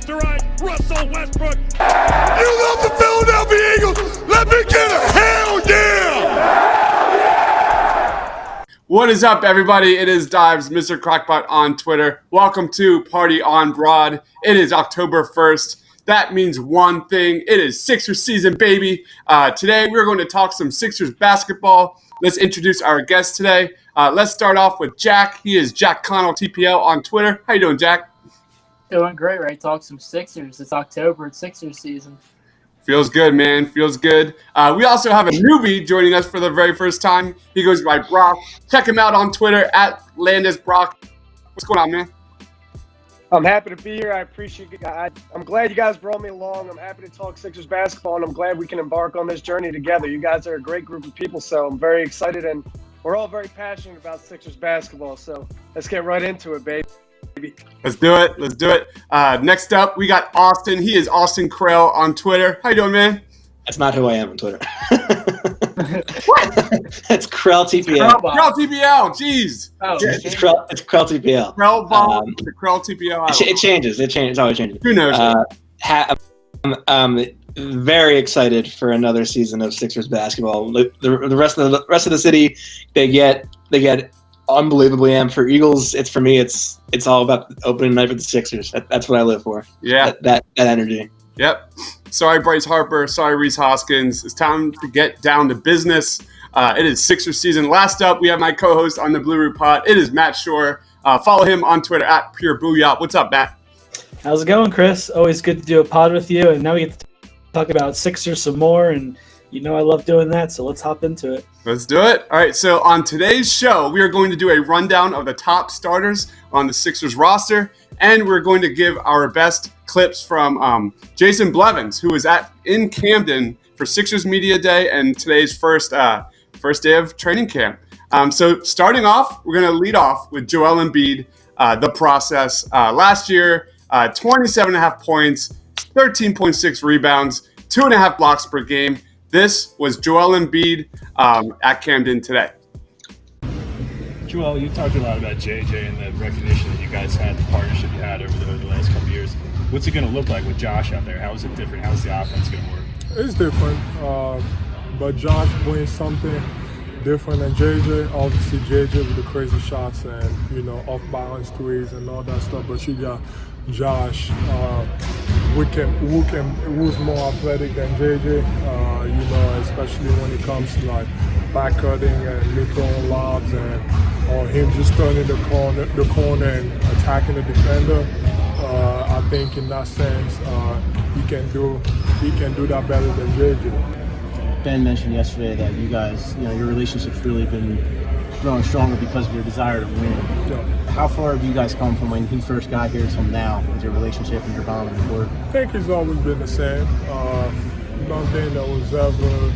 left to right. Russell Westbrook. You love the Philadelphia Eagles. Let me get a hell yeah! What is up, everybody? It is Deibs, Mr. Crockpot on Twitter. Welcome to Party on Broad. It is October 1st. That means one thing. It is Sixers season, baby. Today, we're going to talk some Sixers basketball. Let's introduce our guest today. Let's start off with Jack. He is Jack Connell, TPL on Twitter. How you doing, Jack? Doing great, right? Talk some Sixers. It's October. It's Sixers season. Feels good, man. Feels good. We also have a newbie joining us for the very first time. He goes by Brock. Check him out on Twitter at LandisBrock. What's going on, man? I'm happy to be here. I appreciate it. I'm glad you guys brought me along. I'm happy to talk Sixers basketball, and I'm glad we can embark on this journey together. You guys are a great group of people, so I'm very excited, and we're all very passionate about Sixers basketball. So let's get right into it, baby. Let's do it. Let's do it. Next up, we got Austin. He is Austin Krell on Twitter. How you doing, man? That's not who I am on Twitter. What? It's Krell TPL. Krell TPL. Jeez. Oh, It's Krell TPL. Krell Ball. The Krell TPL. It changes. It's always changing. Who knows? I'm very excited for another season of Sixers basketball. The rest of the city, they get unbelievably amped. For Eagles, it's all about the opening night for the Sixers. That's what I live for. Yeah. That energy. Yep. Sorry, Bryce Harper. Sorry, Reese Hoskins. It's time to get down to business. It is Sixers season. Last up, we have my co-host on the Blue Root Pod. It is Matt Shore. Follow him on Twitter at Pure Booyah. What's up, Matt? How's it going, Chris? Always good to do a pod with you. And now we get to talk about Sixers some more. And you know I love doing that, so let's hop into it. Let's do it. All right, so on today's show, we are going to do a rundown of the top starters on the Sixers roster, and we're going to give our best clips from Jason Blevins, who was in Camden for Sixers Media Day and today's first day of training camp. So starting off, we're going to lead off with Joel Embiid, the process. Last year, 27.5 points, 13.6 rebounds, 2.5 blocks per game. This was Joel Embiid at Camden today. Joel, you talked a lot about JJ and the recognition that you guys had, the partnership you had over the last couple of years. What's it going to look like with Josh out there? How is it different? How's the offense going to work? It's different, but Josh brings something different than JJ. Obviously, JJ with the crazy shots and, off-balance threes and all that stuff, but you got Josh, who's more athletic than JJ, especially when it comes to like back cutting and mid-throwing lobs or him just turning the corner and attacking the defender. I think in that sense, he can do that better than JJ. Ben mentioned yesterday that you guys, your relationship's really been growing stronger because of your desire to win. Yeah. How far have you guys come from when he first got here till now with your relationship and your bond on the court? I think it's always been the same. Don't think that was ever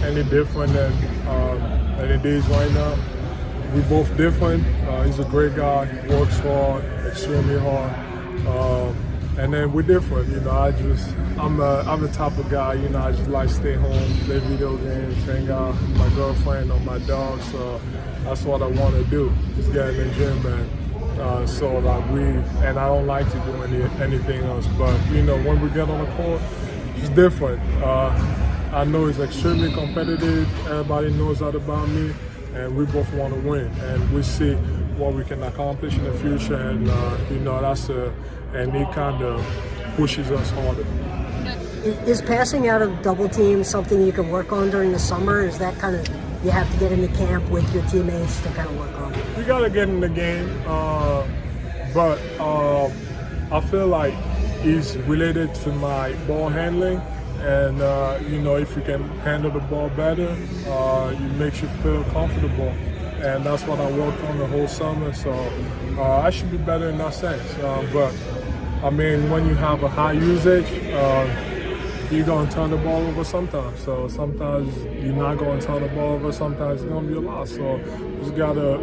any different than it is right now. We're both different. He's a great guy. He works hard, extremely hard. And then we're different. I'm the type of guy, I just like stay home, play video games, hang out with my girlfriend or my dog. So that's what I want to do. Just get in the gym and I don't like to do anything else. But when we get on the court, it's different. I know it's extremely competitive. Everybody knows that about me, and we both want to win. And we see what we can accomplish in the future, and and he kind of pushes us harder. Is passing out of double teams something you can work on during the summer? Is that kind of you have to get into camp with your teammates to kind of work on? We got to get in the game, but I feel like it's related to my ball handling. And, if you can handle the ball better, it makes you feel comfortable. And that's what I worked on the whole summer. So I should be better in that sense. But when you have a high usage, you're going to turn the ball over sometimes. So sometimes you're not going to turn the ball over. Sometimes it's going to be a lot. So just got to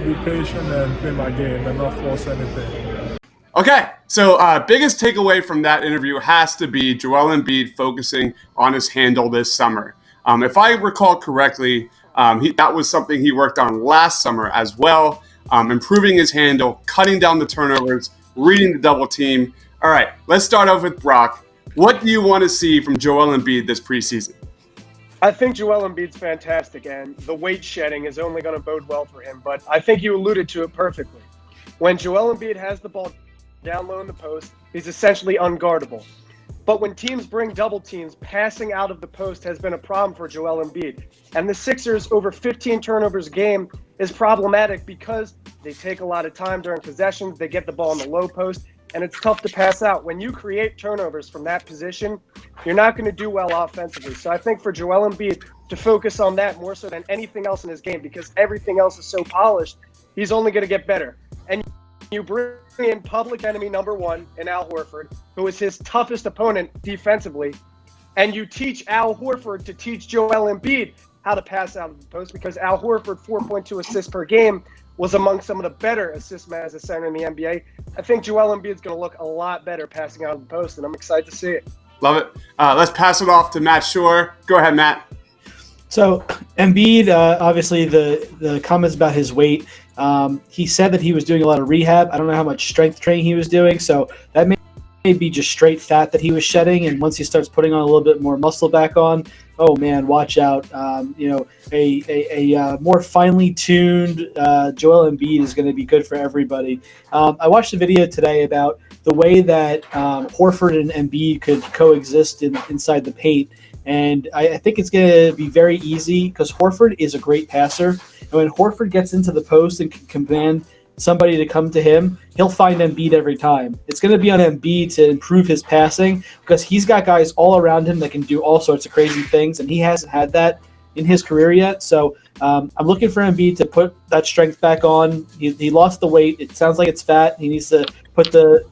be patient and play my game and not force anything. Okay, so biggest takeaway from that interview has to be Joel Embiid focusing on his handle this summer. If I recall correctly, that was something he worked on last summer as well, improving his handle, cutting down the turnovers, reading the double team. All right, let's start off with Brock. What do you want to see from Joel Embiid this preseason? I think Joel Embiid's fantastic, and the weight shedding is only going to bode well for him. But I think you alluded to it perfectly. When Joel Embiid has the ball down low in the post, he's essentially unguardable. But when teams bring double teams, passing out of the post has been a problem for Joel Embiid. And the Sixers, over 15 turnovers a game, is problematic because they take a lot of time during possessions. They get the ball in the low post, and it's tough to pass out. When you create turnovers from that position, you're not going to do well offensively. So I think for Joel Embiid to focus on that more so than anything else in his game, because everything else is so polished, he's only going to get better. And you bring in public enemy number one in Al Horford, who is his toughest opponent defensively, and you teach Al Horford to teach Joel Embiid how to pass out of the post, because Al Horford, 4.2 assists per game, was among some of the better assist men as a center in the NBA. I think Joel Embiid's going to look a lot better passing out of the post, and I'm excited to see it. Love it. Let's pass it off to Matt Shore. Go ahead, Matt. So Embiid, obviously the comments about his weight, he said that he was doing a lot of rehab. I don't know how much strength training he was doing, so that may be just straight fat that he was shedding. And once he starts putting on a little bit more muscle back on, oh man, watch out. A more finely tuned Joel Embiid is going to be good for everybody. I watched a video today about the way that Horford and Embiid could coexist inside the paint. And I think it's going to be very easy because Horford is a great passer. And when Horford gets into the post and can command somebody to come to him, he'll find Embiid every time. It's going to be on Embiid to improve his passing because he's got guys all around him that can do all sorts of crazy things, and he hasn't had that in his career yet. So I'm looking for Embiid to put that strength back on. He lost the weight. It sounds like it's fat. He needs to put the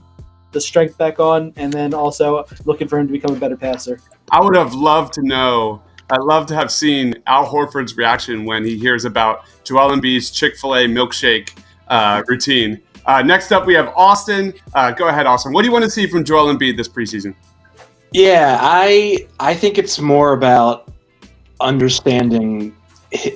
strength back on, and then also looking for him to become a better passer. I would have loved to know. I'd love to have seen Al Horford's reaction when he hears about Joel Embiid's Chick-fil-A milkshake routine. Next up, we have Austin. Go ahead, Austin. What do you want to see from Joel Embiid this preseason? Yeah, I think it's more about understanding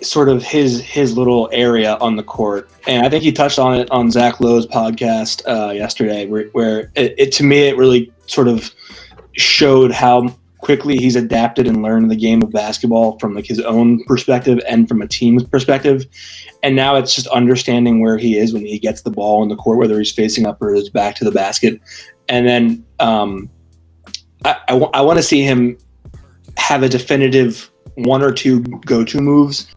sort of his little area on the court, and I think he touched on it on Zach Lowe's podcast yesterday, where it to me it really sort of showed how quickly he's adapted and learned the game of basketball from like his own perspective and from a team's perspective. And now it's just understanding where he is when he gets the ball in the court, whether he's facing up or his back to the basket. And then I want to see him have a definitive one or two go-to moves.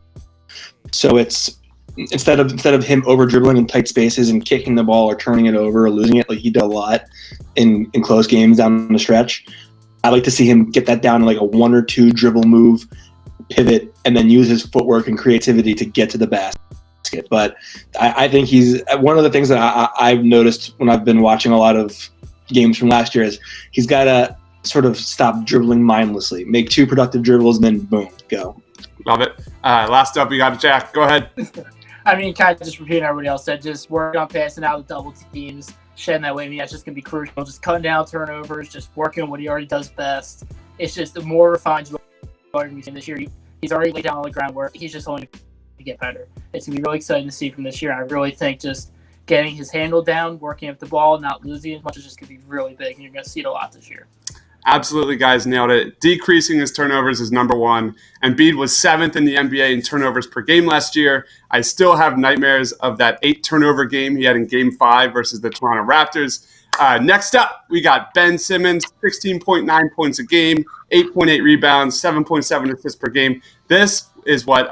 So it's instead of him over dribbling in tight spaces and kicking the ball or turning it over or losing it like he did a lot in close games down the stretch. I'd like to see him get that down to like a one or two dribble move, pivot, and then use his footwork and creativity to get to the basket. But I think he's one of the things that I've noticed when I've been watching a lot of games from last year is he's got to sort of stop dribbling mindlessly, make two productive dribbles, and then boom, go. Love it. Last up, we got Jack. Go ahead. I mean, kind of just repeating everybody else said, just work on passing out the double teams, shedding that weight. I mean, that's just going to be crucial. Just cutting down turnovers, just working on what he already does best. It's just the more refined this year. He's already laid down all the groundwork. He's just only to get better. It's going to be really exciting to see from this year. I really think just getting his handle down, working with the ball, not losing as much is just going to be really big, and you're going to see it a lot this year. Absolutely, guys, nailed it. Decreasing his turnovers is number one. Embiid was 7th in the NBA in turnovers per game last year. I still have nightmares of that 8 turnover game he had in Game 5 versus the Toronto Raptors. Next up, we got Ben Simmons, 16.9 points a game, 8.8 rebounds, 7.7 assists per game. This is what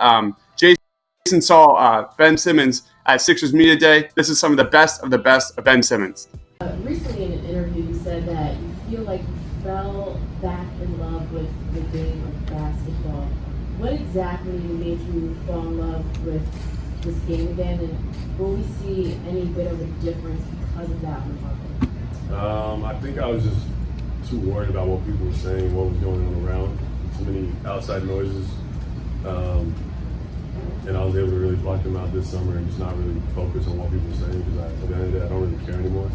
Jason saw Ben Simmons at Sixers Media Day. This is some of the best of Ben Simmons. Recently in an interview, you said that you feel like you fell back in love with the game of basketball. What exactly made you fall in love with this game again, and will we see any bit of a difference because of that on Harper? I think I was just too worried about what people were saying, what was going on around, too many outside noises, and I was able to really block them out this summer and just not really focus on what people were saying, because at the end of the day, I don't really care anymore.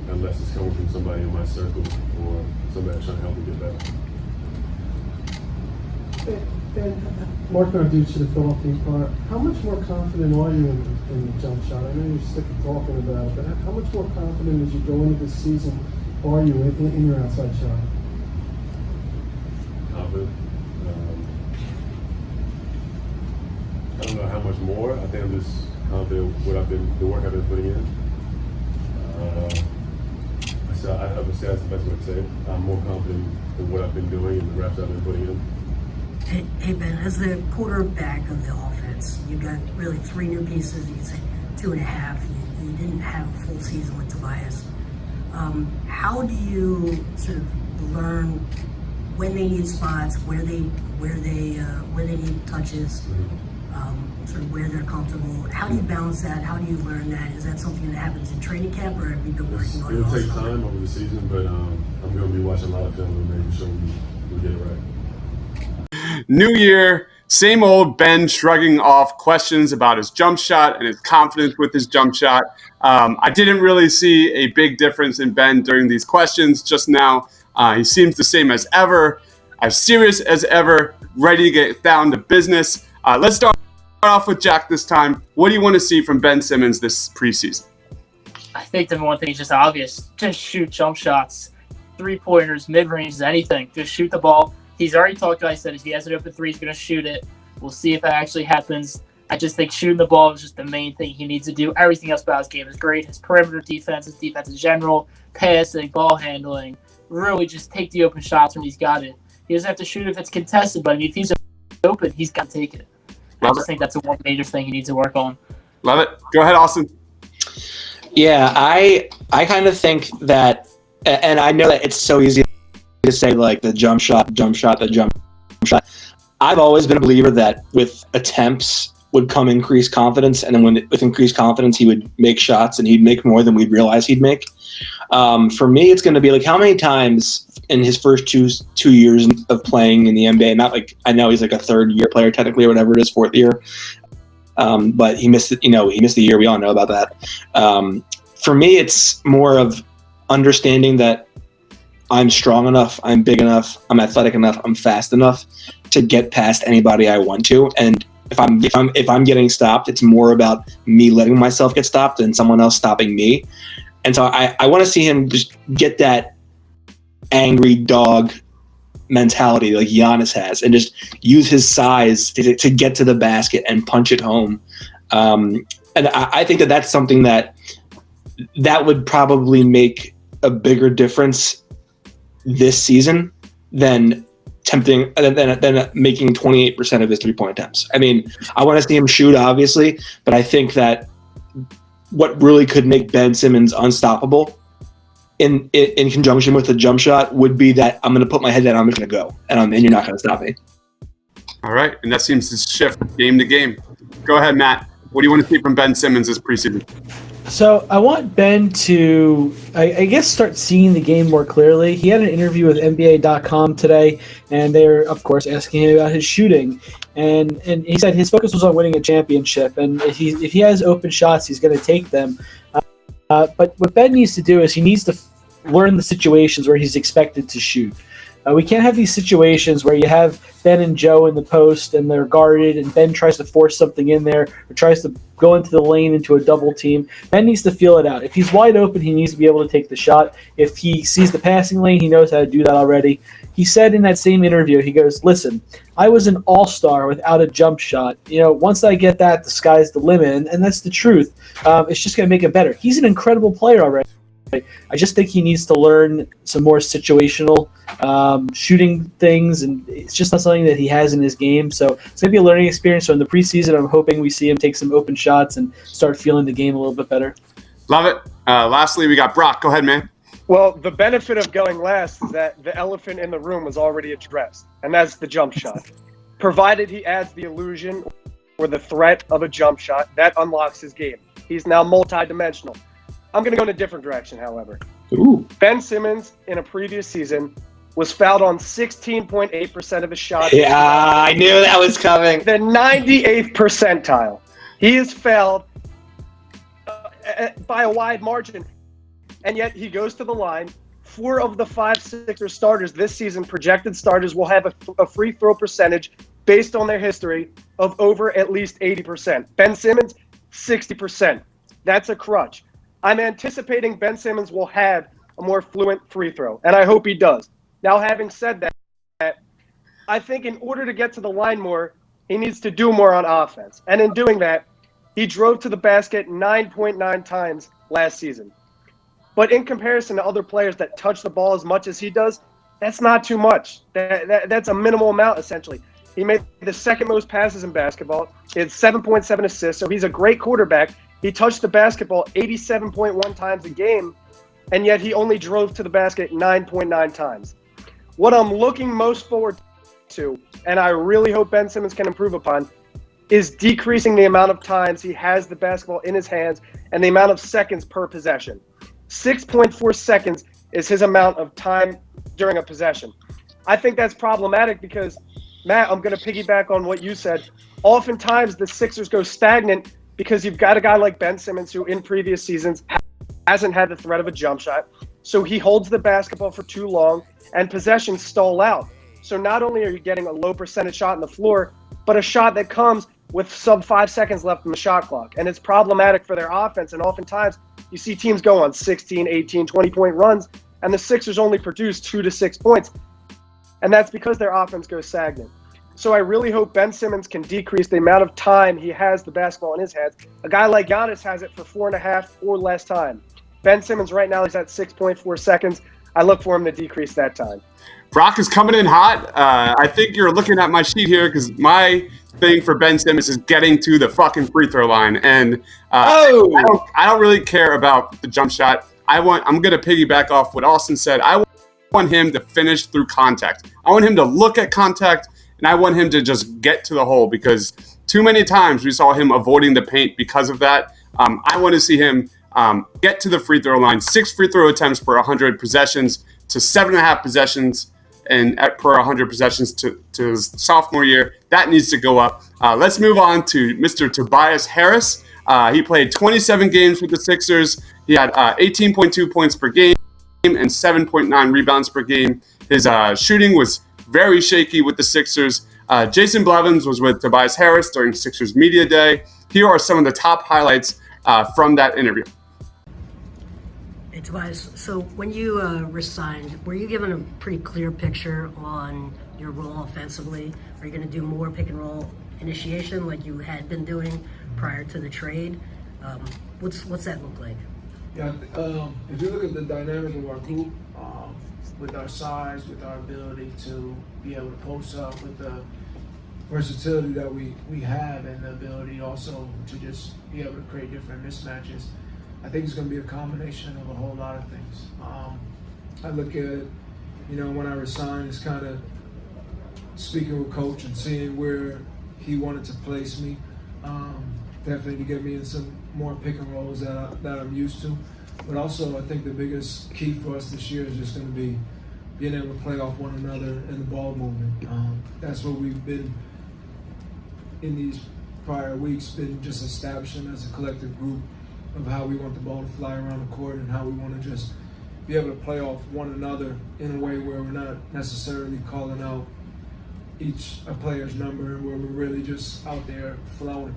Unless it's coming from somebody in my circle or somebody trying to help me get better. Ben, Mark our dude to the Philadelphia part. How much more confident are you in the jump shot? I know you're sick of talking about it, but how much more confident as you go into this season are you in your outside shot? Confident. I don't know how much more. I think I'm just confident with the work I've been putting in. I would say that's the best way to say it. I'm more confident in what I've been doing and the reps I've been putting in. Hey Ben, as the quarterback of the offense, you've got really 3 new pieces. You could say 2.5. You didn't have a full season with Tobias. How do you sort of learn when they need spots, where they need touches, sort of where they're comfortable? How do you balance that? How do you learn that? Is that something that happens in training camp, or have you been working on it? It'll take time over the season, but I'm going to be watching a lot of film and making sure we get it right. New year, same old Ben shrugging off questions about his jump shot and his confidence with his jump shot. I didn't really see a big difference in Ben during these questions just now. He seems the same as ever, as serious as ever, ready to get down to business. Let's start off with Jack this time. What do you want to see from Ben Simmons this preseason? I think the one thing is just obvious. Just shoot jump shots, 3-pointers, mid-range, anything. Just shoot the ball. He's already talked about, I said, if he has an open 3, he's going to shoot it. We'll see if that actually happens. I just think shooting the ball is just the main thing he needs to do. Everything else about his game is great. His perimeter defense, his defense in general, passing, ball handling. Really just take the open shots when he's got it. He doesn't have to shoot if it's contested, but I mean, if he's open, he's got to take it. I just think that's the one major thing he needs to work on. Love it. Go ahead, Austin. Yeah, I kind of think that, and I know that it's so easy to say like the jump shot. I've always been a believer that with attempts would come increased confidence, and then with increased confidence, he would make shots and he'd make more than we'd realize he'd make. For me, it's going to be like how many times in his first two years of playing in the NBA, not like I know he's like a 3rd-year player technically or whatever it is, 4th year, but he missed it. He missed the year. We all know about that. For me, it's more of understanding that I'm strong enough, I'm big enough, I'm athletic enough, I'm fast enough to get past anybody I want to. And if I'm getting stopped, it's more about me letting myself get stopped than someone else stopping me. And so I want to see him just get that angry dog mentality like Giannis has, and just use his size to get to the basket and punch it home. And I think that that's something that would probably make a bigger difference this season than making 28% of his 3-point attempts. I mean, I want to see him shoot, obviously, but I think that what really could make Ben Simmons unstoppable in conjunction with the jump shot would be that I'm going to put my head down, I'm just going to go, and you're not going to stop me. All right, and that seems to shift game to game. Go ahead, Matt. What do you want to see from Ben Simmons this preseason? So I want Ben to, I guess, start seeing the game more clearly. He had an interview with NBA.com today, and they're, of course, asking him about his shooting. And he said his focus was on winning a championship, and if he has open shots, he's going to take them. But what Ben needs to do is he needs to learn the situations where he's expected to shoot. We can't have these situations where you have Ben and Joe in the post and they're guarded and Ben tries to force something in there or tries to go into the lane into a double team. Ben needs to feel it out. If he's wide open, he needs to be able to take the shot. If he sees the passing lane, he knows how to do that already. He said in that same interview, he goes, listen, I was an all-star without a jump shot. Once I get that, the sky's the limit, and that's the truth. It's just going to make him better. He's an incredible player already. I just think he needs to learn some more situational shooting things, and it's just not something that he has in his game. So it's going to be a learning experience. So in the preseason, I'm hoping we see him take some open shots and start feeling the game a little bit better. Love it. Lastly, we got Brock. Go ahead, man. Well, the benefit of going last is that the elephant in the room was already addressed, and that's the jump shot. Provided he adds the illusion or the threat of a jump shot, that unlocks his game. He's now multidimensional. I'm going to go in a different direction, however. Ooh. Ben Simmons, in a previous season, was fouled on 16.8% of his shots. Yeah, I knew that was coming. The 98th percentile. He is fouled by a wide margin, and yet he goes to the line. 4 of the 5 Sixers starters this season, projected starters, will have a free throw percentage based on their history, of over at least 80%. Ben Simmons, 60%. That's a crutch. I'm anticipating Ben Simmons will have a more fluent free throw, and I hope he does. Now, having said that, I think in order to get to the line more, he needs to do more on offense. And in doing that, he drove to the basket 9.9 times last season. But in comparison to other players that touch the ball as much as he does, that's not too much. That's a minimal amount, essentially. He made the second most passes in basketball. He had 7.7 assists, so he's a great quarterback. He touched the basketball 87.1 times a game, and yet he only drove to the basket 9.9 times. What I'm looking most forward to, and I really hope Ben Simmons can improve upon, is decreasing the amount of times he has the basketball in his hands and the amount of seconds per possession. 6.4 seconds is his amount of time during a possession. I think that's problematic because, Matt, I'm going to piggyback on what you said. Oftentimes, the Sixers go stagnant because you've got a guy like Ben Simmons who in previous seasons hasn't had the threat of a jump shot. So he holds the basketball for too long and possessions stall out. So not only are you getting a low percentage shot on the floor, but a shot that comes with sub 5 seconds left on the shot clock. And it's problematic for their offense. And oftentimes you see teams go on 16, 18, 20-point runs, and the Sixers only produce 2 to 6 points. And that's because their offense goes stagnant. So I really hope Ben Simmons can decrease the amount of time he has the basketball in his hands. A guy like Giannis has it for 4.5 or less time. Ben Simmons right now is at 6.4 seconds. I look for him to decrease that time. Brock is coming in hot. I think you're looking at my sheet here because my thing for Ben Simmons is getting to the fucking free throw line. And I don't really care about the jump shot. I'm going to piggyback off what Austin said. I want him to finish through contact. I want him to look at contact, and I want him to just get to the hole because too many times we saw him avoiding the paint because of that. I want to see him get to the free throw line, 6 free throw attempts per 100 possessions to 7.5 possessions and per 100 possessions to his sophomore year. That needs to go up. Let's move on to Mr. Tobias Harris. He played 27 games with the Sixers. He had 18.2 points per game and 7.9 rebounds per game. His shooting was very shaky with the Sixers. Jason Blevins was with Tobias Harris during Sixers Media Day. Here are some of the top highlights from that interview. Hey, Tobias, so when you resigned, were you given a pretty clear picture on your role offensively? Are you going to do more pick and roll initiation like you had been doing prior to the trade? What's that look like? Yeah, if you look at the dynamic of our group, with our size, with our ability to be able to post up, with the versatility that we have and the ability also to just be able to create different mismatches, I think it's going to be a combination of a whole lot of things. I look at, when I resigned, it's kind of speaking with Coach and seeing where he wanted to place me. Definitely to get me in some more pick and rolls that I'm used to. But also, I think the biggest key for us this year is just going to be being able to play off one another and the ball movement. That's what we've been in these prior weeks, been just establishing as a collective group of how we want the ball to fly around the court and how we want to just be able to play off one another in a way where we're not necessarily calling out a player's number, where we're really just out there flowing.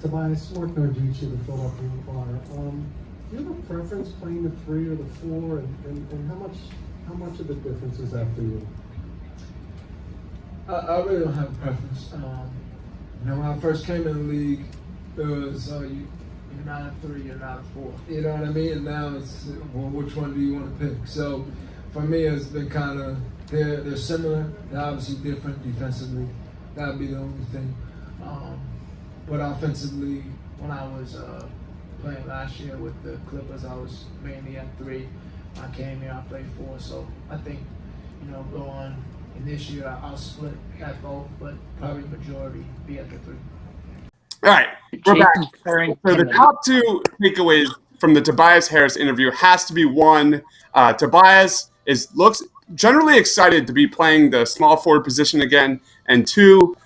Tobias, Mark Narducci, the Philadelphia Inquirer. Do you have a preference playing the 3 or the 4, and how much of a difference is that for you? I really don't have a preference. When I first came in the league, it was you're not a 3, you're not a 4. You know what I mean? And now it's, well, which one do you want to pick? So for me, it's been kind of, they're similar. They're obviously different defensively. That would be the only thing. But offensively, when I was playing last year with the Clippers, I was mainly at 3. I came here, I played 4. So I think, going in this year, I'll split at both, but probably majority be at the 3. All right, we're back. So the top 2 takeaways from the Tobias Harris interview has to be 1, Tobias looks generally excited to be playing the small forward position again, and 2,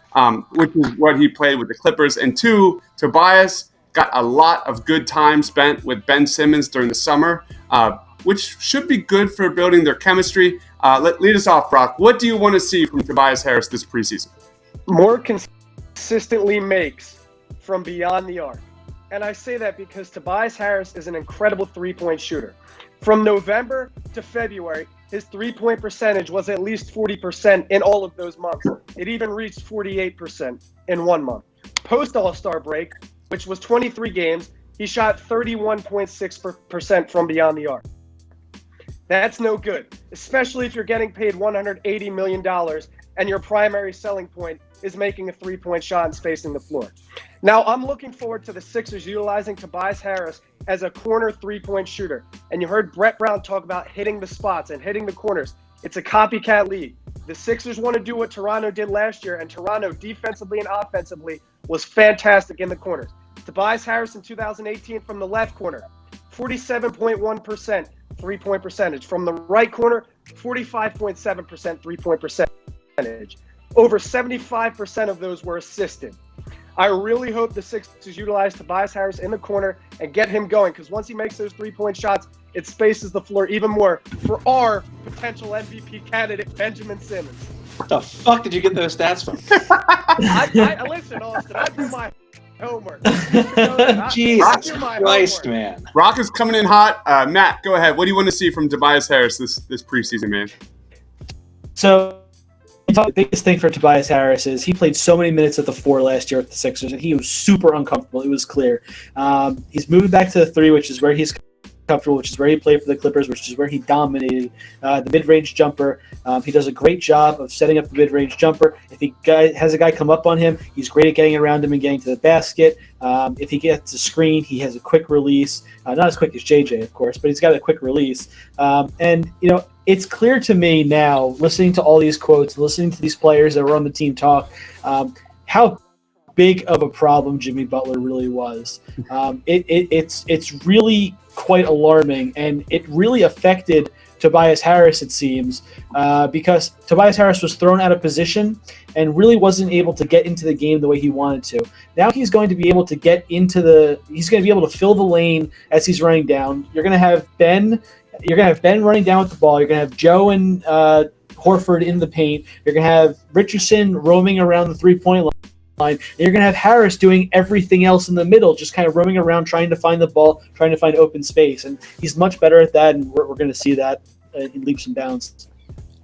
which is what he played with the Clippers, and 2, Tobias got a lot of good time spent with Ben Simmons during the summer. which should be good for building their chemistry. Lead us off, Brock. What do you want to see from Tobias Harris this preseason? More consistently makes from beyond the arc. And I say that because Tobias Harris is an incredible three-point shooter. From November to February, his three-point percentage was at least 40% in all of those months. It even reached 48% in 1 month. Post All-Star break, which was 23 games, he shot 31.6% from beyond the arc. That's no good, especially if you're getting paid $180 million and your primary selling point is making a three-point shot and spacing the floor. Now, I'm looking forward to the Sixers utilizing Tobias Harris as a corner three-point shooter. And you heard Brett Brown talk about hitting the spots and hitting the corners. It's a copycat league. The Sixers want to do what Toronto did last year, and Toronto defensively and offensively was fantastic in the corners. Tobias Harris in 2018 from the left corner, 47.1% three-point percentage. From the right corner, 45.7% three-point percentage. Over 75% of those were assisted. I really hope the Sixers utilize Tobias Harris in the corner and get him going, because once he makes those three-point shots, it spaces the floor even more for our potential MVP candidate, Benjamin Simmons. What the fuck did you get those stats from? I listen, Austin, I do my homework. Jesus Christ, man. Rock is coming in hot. Matt, go ahead. What do you want to see from Tobias Harris this preseason, man? So the biggest thing for Tobias Harris is he played so many minutes at the 4 last year at the Sixers, and he was super uncomfortable. It was clear. He's moving back to the 3, which is where he's comfortable, which is where he played for the Clippers, which is where he dominated the mid-range jumper. He does a great job of setting up the mid-range jumper. If he has a guy come up on him, he's great at getting around him and getting to the basket. If he gets a screen, he has a quick release. Not as quick as JJ, of course, but he's got a quick release. And, you know, it's clear to me now, listening to all these quotes, listening to these players that were on the team talk, how big of a problem Jimmy Butler really was. It's really quite alarming, and it really affected Tobias Harris, it seems, because Tobias Harris was thrown out of position and really wasn't able to get into the game the way he wanted to. Now he's going to be able to get into he's going to be able to fill the lane as he's running down. You're going to have Ben running down with the ball. You're going to have Joe and Horford in the paint. You're going to have Richardson roaming around the three-point line. And you're going to have Harris doing everything else in the middle, just kind of roaming around, trying to find the ball, trying to find open space. And he's much better at that, and we're going to see that in leaps and bounds.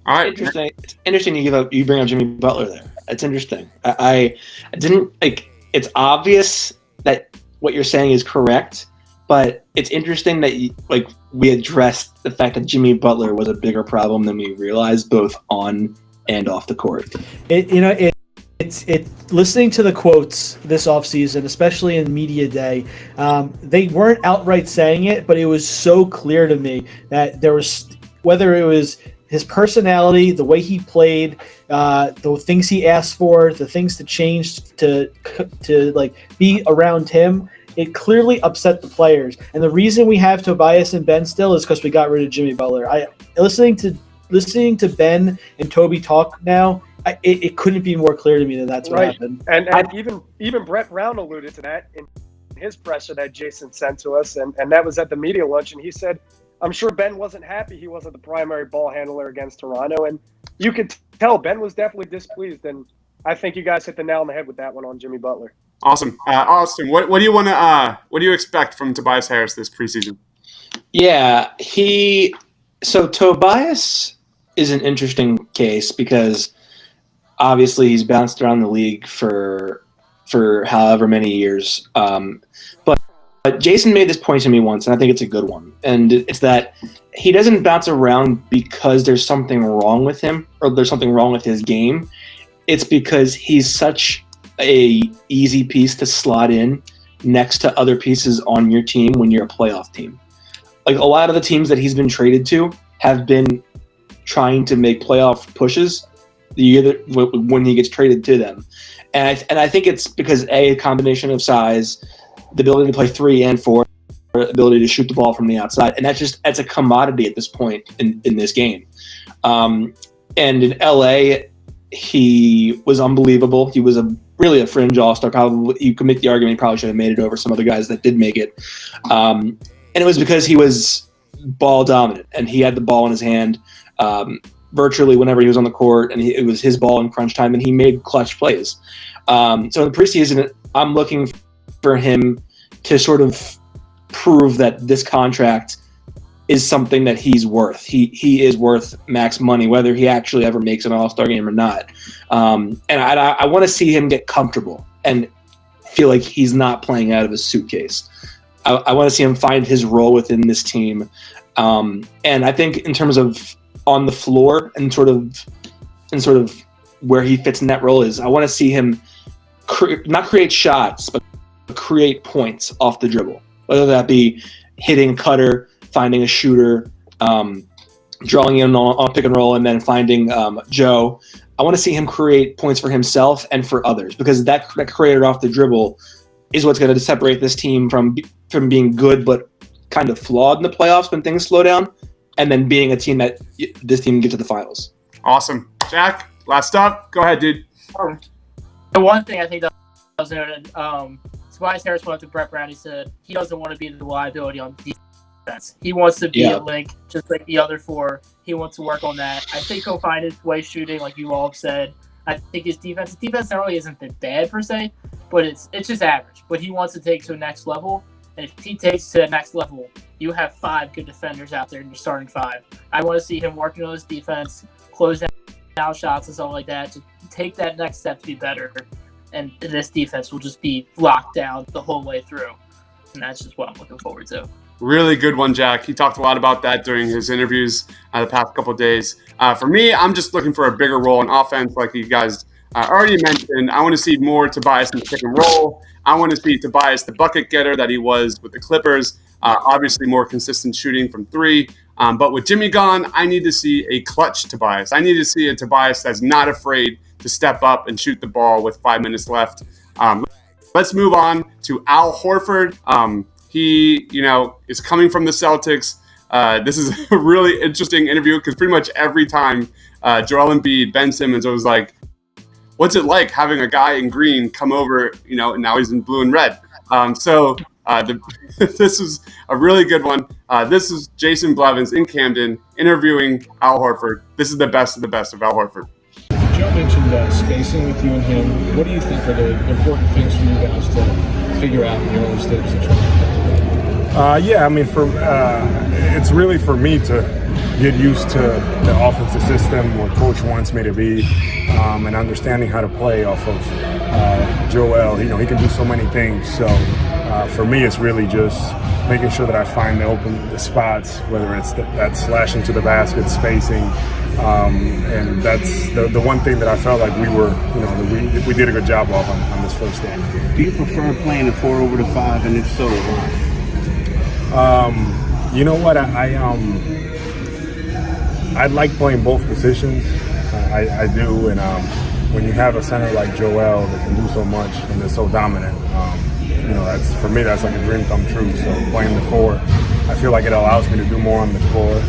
All right. Interesting. It's interesting you bring up Jimmy Butler there. It's interesting. I didn't like. It's obvious that what you're saying is correct, but it's interesting that we addressed the fact that Jimmy Butler was a bigger problem than we realized, both on and off the court. It's listening to the quotes this offseason, especially in media day, they weren't outright saying it, but it was so clear to me that there was, whether it was his personality, the way he played, the things he asked for, the things to change to like be around him, it clearly upset the players. And the reason we have Tobias and Ben still is because we got rid of Jimmy Butler. Listening to Ben and Tobi talk now, it couldn't be more clear to me that that's what happened. And even Brett Brown alluded to that in his presser that Jason sent to us, and that was at the media lunch, and he said, I'm sure Ben wasn't happy he wasn't the primary ball handler against Toronto, and you could tell Ben was definitely displeased, and I think you guys hit the nail on the head with that one on Jimmy Butler. Awesome. Austin, what do you expect from Tobias Harris this preseason? Yeah, so Tobias is an interesting case because obviously he's bounced around the league for however many years. But Jason made this point to me once, and I think it's a good one. And it's that he doesn't bounce around because there's something wrong with him or there's something wrong with his game. It's because he's such a easy piece to slot in next to other pieces on your team when you're a playoff team. Like a lot of the teams that he's been traded to have been trying to make playoff pushes the year when he gets traded to them. And I think it's because a combination of size, the ability to play 3 and 4, ability to shoot the ball from the outside. And that's a commodity at this point in this game. And in LA, he was unbelievable. He was really a fringe all-star. Probably you could make the argument he probably should have made it over some other guys that did make it. And it was because he was ball dominant, and he had the ball in his hand virtually whenever he was on the court, and it was his ball in crunch time, and he made clutch plays. So in the preseason, I'm looking for him to sort of prove that this contract is something that he's worth. He is worth max money, whether he actually ever makes an All-Star game or not. And I want to see him get comfortable and feel like he's not playing out of his suitcase. I want to see him find his role within this team. And I think in terms of on the floor and sort of where he fits in that role is, I want to see him not create shots, but create points off the dribble, whether that be hitting a cutter, finding a shooter, drawing in on pick and roll, and then finding Joe. I want to see him create points for himself and for others, because that created off the dribble is what's going to separate this team from being good but kind of flawed in the playoffs when things slow down, and then being a team that this team can get to the finals. Awesome. Jack, last up. Go ahead, dude. The one thing I think that was noted, Tobias Harris went up to Brett Brown. He said he doesn't want to be the liability on defense. He wants to be a link, just like the other four. He wants to work on that. I think he'll find his way shooting, like you all have said. I think his defense not really isn't that bad per se, but it's just average. But he wants to take it to the next level, and if he takes it to the next level, you have 5 good defenders out there in your starting 5. I want to see him working on his defense, close down shots and stuff like that, to take that next step to be better. And this defense will just be locked down the whole way through. And that's just what I'm looking forward to. Really good one, Jack. He talked a lot about that during his interviews the past couple of days. For me, I'm just looking for a bigger role in offense, like you guys already mentioned. I want to see more Tobias in the pick and roll. I want to see Tobias the bucket getter that he was with the Clippers. Obviously, more consistent shooting from 3. But with Jimmy gone, I need to see a clutch Tobias. I need to see a Tobias that's not afraid to step up and shoot the ball with 5 minutes left. Let's move on to Al Horford. He, is coming from the Celtics. This is a really interesting interview because pretty much every time Joel Embiid, Ben Simmons was like, what's it like having a guy in green come over, and now he's in blue and red. This is a really good one. This is Jason Blevins in Camden interviewing Al Horford. This is the best of Al Horford. Joe mentioned spacing with you and him. What do you think are the important things for you guys to figure out in the early stages of training? It's really for me to get used to the offensive system, what Coach wants me to be, and understanding how to play off of Joel. He can do so many things. So for me, it's really just making sure that I find the spots, whether it's that slashing to the basket, spacing, and that's the one thing that I felt like we did a good job of on this first day. Do you prefer playing the 4 over the 5, and if so, why? You know what? I like playing both positions. I do, and when you have a center like Joel that can do so much and is so dominant, that's for me. That's like a dream come true. So playing the 4, I feel like it allows me to do more on the floor.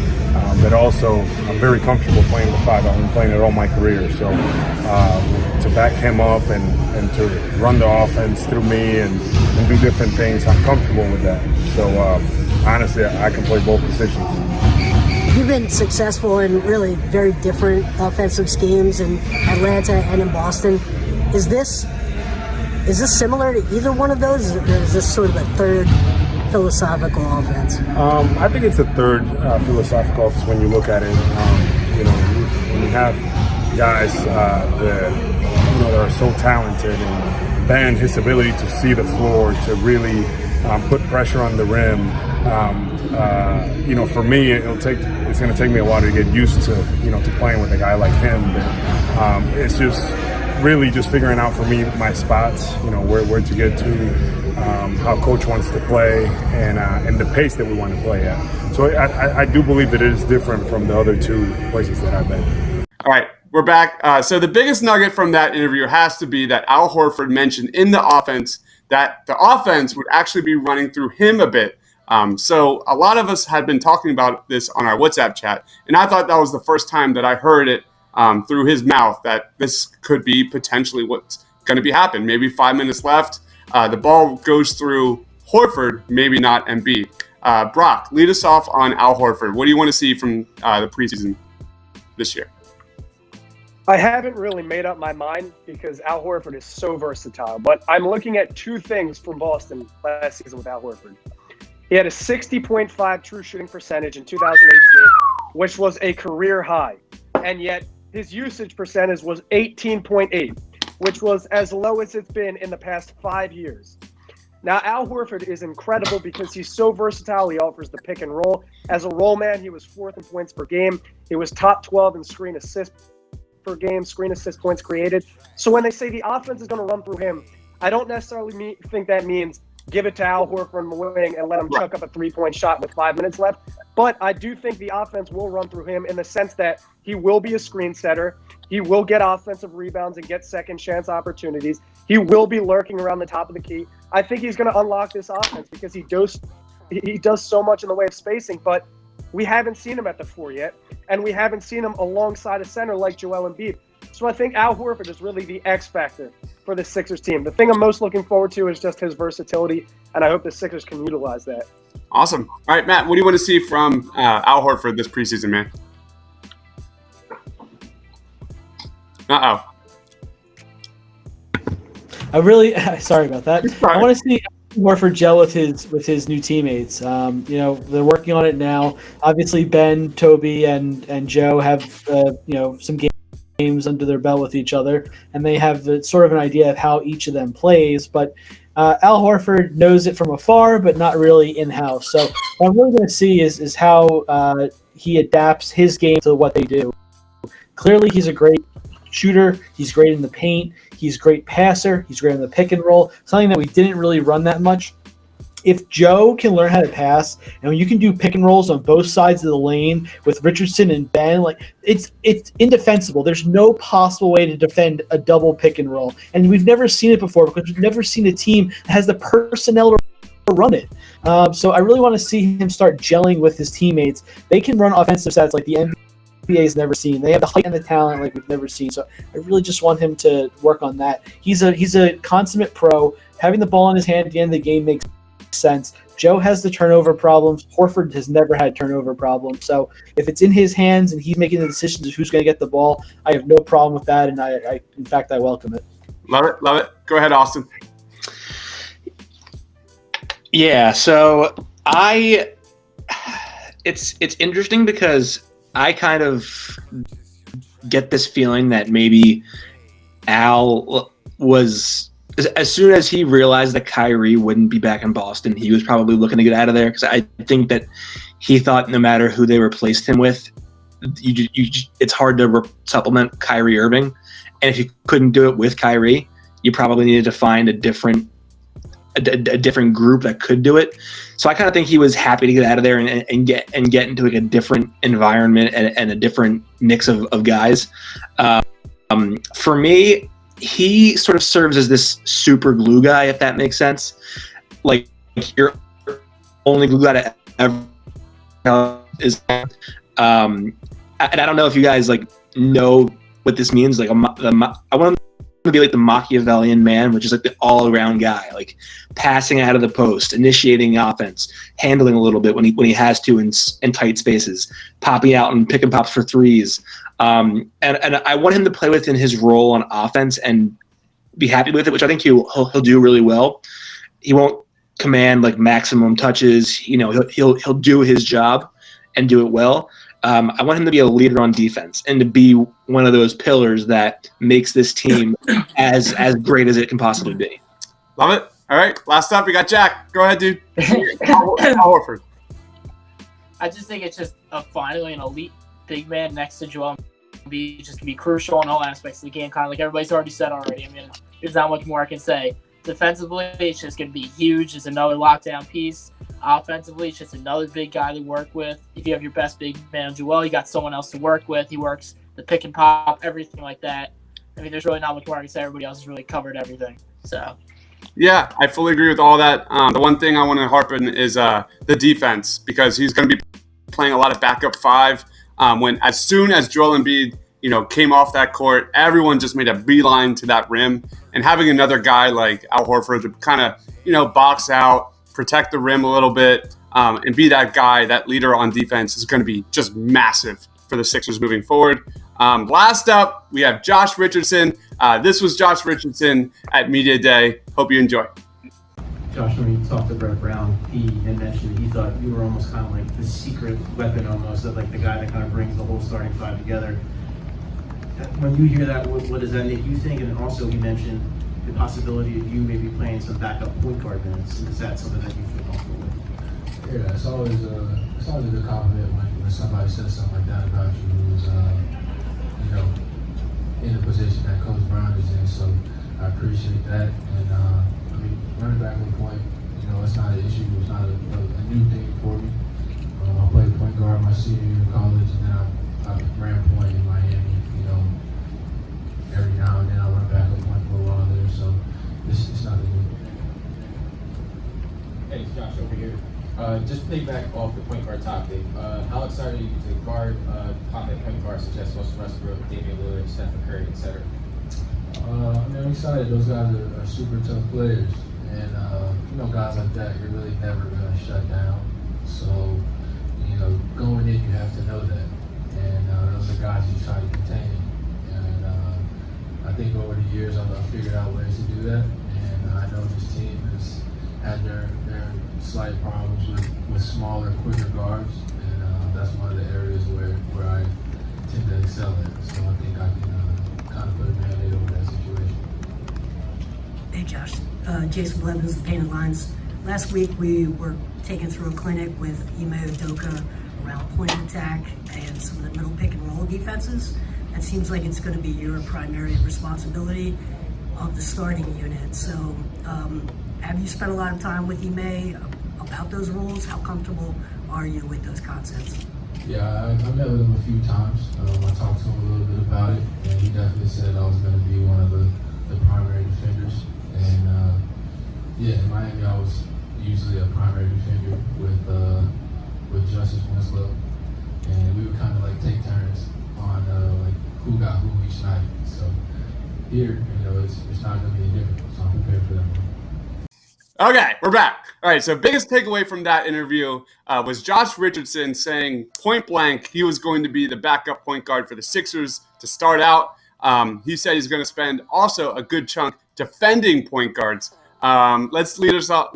But also, I'm very comfortable playing the 5. I've been playing it all my career. So to back him up and to run the offense through me and do different things, I'm comfortable with that. So honestly, I can play both positions. You've been successful in really very different offensive schemes in Atlanta and in Boston. Is this similar to either one of those, or is this sort of a third philosophical offense? I think it's a third philosophical offense when you look at it. When you have guys that are so talented, and Ben, his ability to see the floor, to really put pressure on the rim. For me, it's going to take me a while to get used to playing with a guy like him. But it's just really just figuring out for me my spots, where to get to, how coach wants to play, and the pace that we want to play at. So I do believe that it is different from the other 2 places that I've been. All right, we're back. So the biggest nugget from that interview has to be that Al Horford mentioned in the offense that the offense would actually be running through him a bit. So a lot of us had been talking about this on our WhatsApp chat, and I thought that was the first time that I heard it through his mouth, that this could be potentially what's going to be happening. Maybe 5 minutes left, the ball goes through Horford, maybe not Embiid. Brock, lead us off on Al Horford. What do you want to see from the preseason this year? I haven't really made up my mind because Al Horford is so versatile, but I'm looking at two things from Boston last season with Al Horford. He had a 60.5 true shooting percentage in 2018, which was a career high, and yet his usage percentage was 18.8, which was as low as it's been in the past 5 years. Now, Al Horford is incredible because he's so versatile. He offers the pick and roll. As a roll man, he was 4th in points per game. He was top 12 in screen assists per game, screen assist points created. So when they say the offense is going to run through him, I don't necessarily think that means give it to Al Horford on the wing and let him chuck up a three-point shot with 5 minutes left. But I do think the offense will run through him in the sense that he will be a screen setter. He will get offensive rebounds and get second chance opportunities. He will be lurking around the top of the key. I think he's going to unlock this offense because he does so much in the way of spacing, but we haven't seen him at the 4 yet, and we haven't seen him alongside a center like Joel Embiid. So I think Al Horford is really the X factor for the Sixers team. The thing I'm most looking forward to is just his versatility, and I hope the Sixers can utilize that. Awesome. All right, Matt, what do you want to see from Al Horford this preseason, man? Uh-oh. I really sorry about that. I want to see Horford gel with his new teammates. They're working on it now. Obviously, Ben, Tobi, and Joe have some games under their belt with each other, and they have sort of an idea of how each of them plays. But Al Horford knows it from afar, but not really in-house. So what I'm really going to see is how he adapts his game to what they do. Clearly, he's a great shooter. He's great in the paint. He's a great passer. He's great in the pick and roll, something that we didn't really run that much. If Joe can learn how to pass, and when you can do pick and rolls on both sides of the lane with Richardson and Ben, it's indefensible. There's no possible way to defend a double pick and roll. And we've never seen it before because we've never seen a team that has the personnel to run it. So I really want to see him start gelling with his teammates. They can run offensive stats like the NBA's never seen. They have the height and the talent like we've never seen. So I really just want him to work on that. He's a consummate pro. Having the ball in his hand at the end of the game makes sense. Joe has the turnover problems. Horford has never had turnover problems. So if it's in his hands and he's making the decisions of who's going to get the ball, I have no problem with that, and I in fact, I welcome it. Love it. Go ahead, Austin. Yeah, so it's interesting because I kind of get this feeling that maybe Al was, as soon as he realized that Kyrie wouldn't be back in Boston, he was probably looking to get out of there, because I think that he thought no matter who they replaced him with, it's hard to supplement Kyrie Irving. And if you couldn't do it with Kyrie, you probably needed to find a different group that could do it. So I kind of think he was happy to get out of there and get into like a different environment and a different mix of guys. For me, he sort of serves as this super glue guy, if that makes sense. Like, your only glue guy to ever is. And I don't know if you guys know what this means. I want him to be like the Machiavellian man, which is like the all-around guy, like passing out of the post, initiating offense, handling a little bit when he has to in tight spaces, popping out and picking pops for threes. And I want him to play within his role on offense and be happy with it, which I think he'll do really well. He won't command like maximum touches. He'll do his job and do it well. I want him to be a leader on defense and to be one of those pillars that makes this team as great as it can possibly be. Love it. All right, last up, we got Jack. Go ahead, dude. Al Horford. I just think it's just finally an elite big man next to Joel Embiid. Just going to be crucial in all aspects of the game, kind of like everybody's already said already. I mean, there's not much more I can say. Defensively, it's just going to be huge. It's another lockdown piece. Offensively, it's just another big guy to work with. If you have your best big man, Joel, you got someone else to work with. He works the pick and pop, everything like that. I mean, there's really not much more I can say. Everybody else has really covered everything. So, yeah, I fully agree with all that. The one thing I want to harp on is the defense, because he's going to be playing a lot of backup five. As soon as Joel Embiid, came off that court, everyone just made a beeline to that rim. And having another guy like Al Horford to kind of, box out, protect the rim a little bit, and be that guy, that leader on defense is going to be just massive for the Sixers moving forward. Last up, we have Josh Richardson. This was Josh Richardson at Media Day. Hope you enjoy. Josh, when you talked to Brett Brown, he had mentioned he thought you were almost kind of like the secret weapon, almost of like the guy that kind of brings the whole starting five together. When you hear that, what does that make you think? And also, he mentioned the possibility of you maybe playing some backup point guard minutes. Is that something that you feel comfortable with? Yeah, it's always a good compliment when somebody says something like that about you, who's in the position that Coach Brown is in. So I appreciate that. And running back on point, it's not an issue. It's not a new thing for me. I played point guard my senior year in college, and then I ran point in Miami. Every now and then I run back on point for a while there. So it's not a new thing. Hey, it's Josh over here. Just piggyback off the point guard topic. How excited are you to guard pop at point guard such as Russell Westbrook, Damian Lillard, Stephen Curry, etc.? I'm excited. Those guys are super tough players. And, guys like that, you're really never going to shut down. So, going in, you have to know that. And those are guys you try to contain. And I think over the years, I've figured out ways to do that. And I know this team has had their slight problems with smaller, quicker guards. And that's one of the areas where I tend to excel at. So I think I can kind of put a Band-Aid over that situation. Hey Josh, Jason Blevins, the Painted Lines. Last week we were taken through a clinic with Ime Udoka around point of attack and some of the middle pick and roll defenses. It seems like it's going to be your primary responsibility of the starting unit. So have you spent a lot of time with Ime about those rules? How comfortable are you with those concepts? Yeah, I met with him a few times. I talked to him a little bit about it, and he definitely said I was going to be one of the primary defenders. And in Miami, I was usually a primary defender with Justice Winslow, and we would kind of like take turns on who got who each night. So here, it's not going to be any different. So I'm prepared for that. Okay, we're back. All right, so biggest takeaway from that interview was Josh Richardson saying point blank he was going to be the backup point guard for the Sixers to start out. He said he's going to spend also a good chunk defending point guards. Let's lead us off,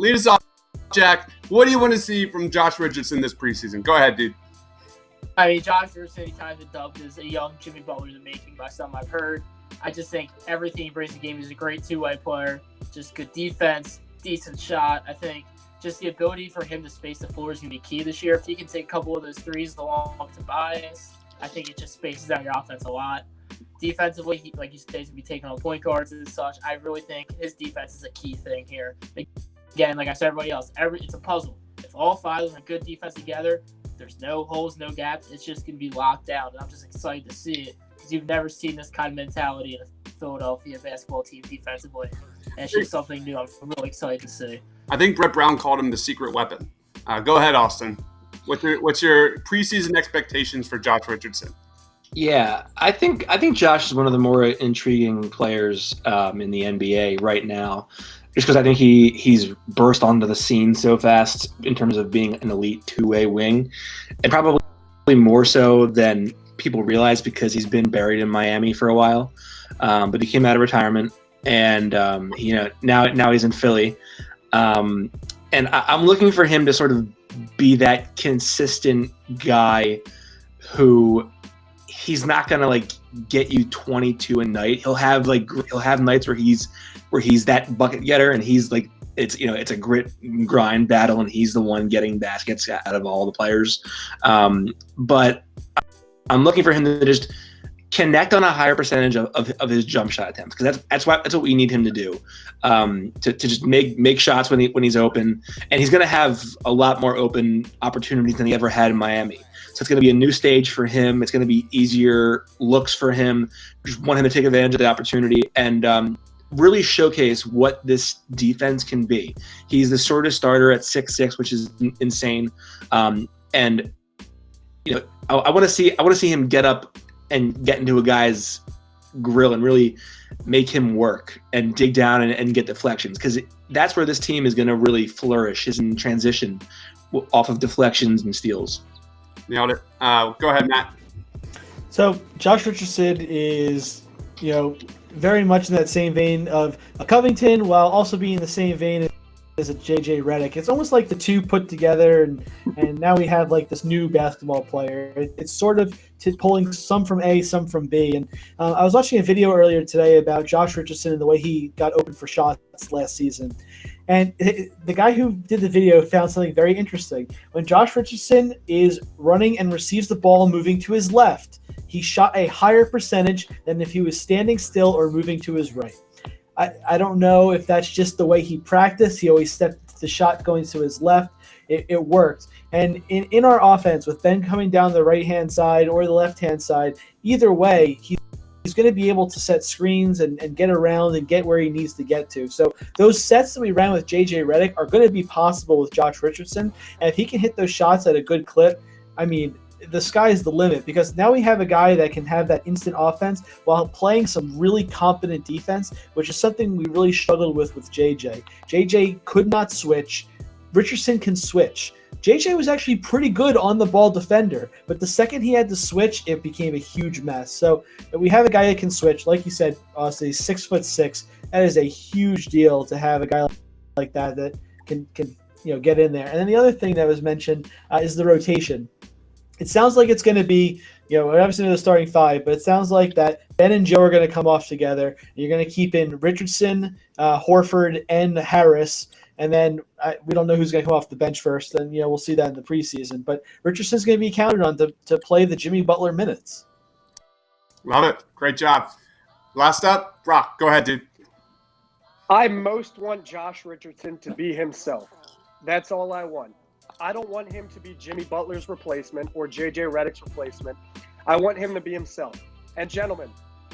Jack. What do you want to see from Josh Richardson this preseason? Go ahead, dude. I mean, Josh Richardson, he kind of been dubbed as a young Jimmy Butler in the making by some I've heard. I just think everything he brings to the game is a great two-way player, just good defense, decent shot. I think just the ability for him to space the floor is going to be key this year. If he can take a couple of those threes along to Tobias, I think it just spaces out your offense a lot. Defensively, like you said, he's going to be taking on point guards and such. I really think his defense is a key thing here. Again, like I said, everybody else, it's a puzzle. If all five of them are good defense together, there's no holes, no gaps. It's just going to be locked down. And I'm just excited to see it because you've never seen this kind of mentality in a Philadelphia basketball team defensively. And it's just something new. I'm really excited to see. I think Brett Brown called him the secret weapon. Go ahead, Austin. What's your preseason expectations for Josh Richardson? Yeah, I think Josh is one of the more intriguing players in the NBA right now, just because I think he's burst onto the scene so fast in terms of being an elite two-way wing, and probably more so than people realize because he's been buried in Miami for a while. But he came out of retirement, and now he's in Philly, and I'm looking for him to sort of be that consistent guy who. He's not gonna get you 22 a night. He'll have nights where he's that bucket getter and he's it's a grit and grind battle and he's the one getting baskets out of all the players. But I'm looking for him to just connect on a higher percentage of his jump shot attempts because that's what we need him to do. To just make shots when he's open, and he's gonna have a lot more open opportunities than he ever had in Miami. So it's going to be a new stage for him. It's going to be easier looks for him. Just want him to take advantage of the opportunity and really showcase what this defense can be. He's the sort of starter at 6'6", which is insane. I want to see him get up and get into a guy's grill and really make him work and dig down and get deflections because that's where this team is going to really flourish is in transition. off of deflections and steals. Nailed it. Go ahead, Matt. So Josh Richardson is, very much in that same vein of a Covington, while also being in the same vein as a JJ Redick. It's almost like the two put together, and now we have like this new basketball player. It's sort of pulling some from A, some from B. And I was watching a video earlier today about Josh Richardson and the way he got open for shots last season. And the guy who did the video found something very interesting. When Josh Richardson is running and receives the ball moving to his left, he shot a higher percentage than if he was standing still or moving to his right. I don't know if that's just the way he practiced. He always stepped the shot going to his left. It worked. And in our offense, with Ben coming down the right-hand side or the left-hand side, either way, he's going to be able to set screens and get around and get where he needs to get to. So those sets that we ran with JJ Redick are going to be possible with Josh Richardson. And if he can hit those shots at a good clip, I mean, the sky is the limit, because now we have a guy that can have that instant offense while playing some really competent defense, which is something we really struggled with JJ. JJ could not switch. Richardson can switch. JJ was actually pretty good on the ball defender, but the second he had to switch, it became a huge mess. So we have a guy that can switch. Like you said, Austin, he's 6'6". That is a huge deal to have a guy like that can get in there. And then the other thing that was mentioned is the rotation. It sounds like it's going to be, obviously the starting five, but it sounds like that Ben and Joe are going to come off together. You're going to keep in Richardson, Horford, and Harris. And then we don't know who's going to come off the bench first. And, we'll see that in the preseason. But Richardson's going to be counted on to play the Jimmy Butler minutes. Love it. Great job. Last up, Brock. Go ahead, dude. I most want Josh Richardson to be himself. That's all I want. I don't want him to be Jimmy Butler's replacement or JJ Redick's replacement. I want him to be himself. And gentlemen,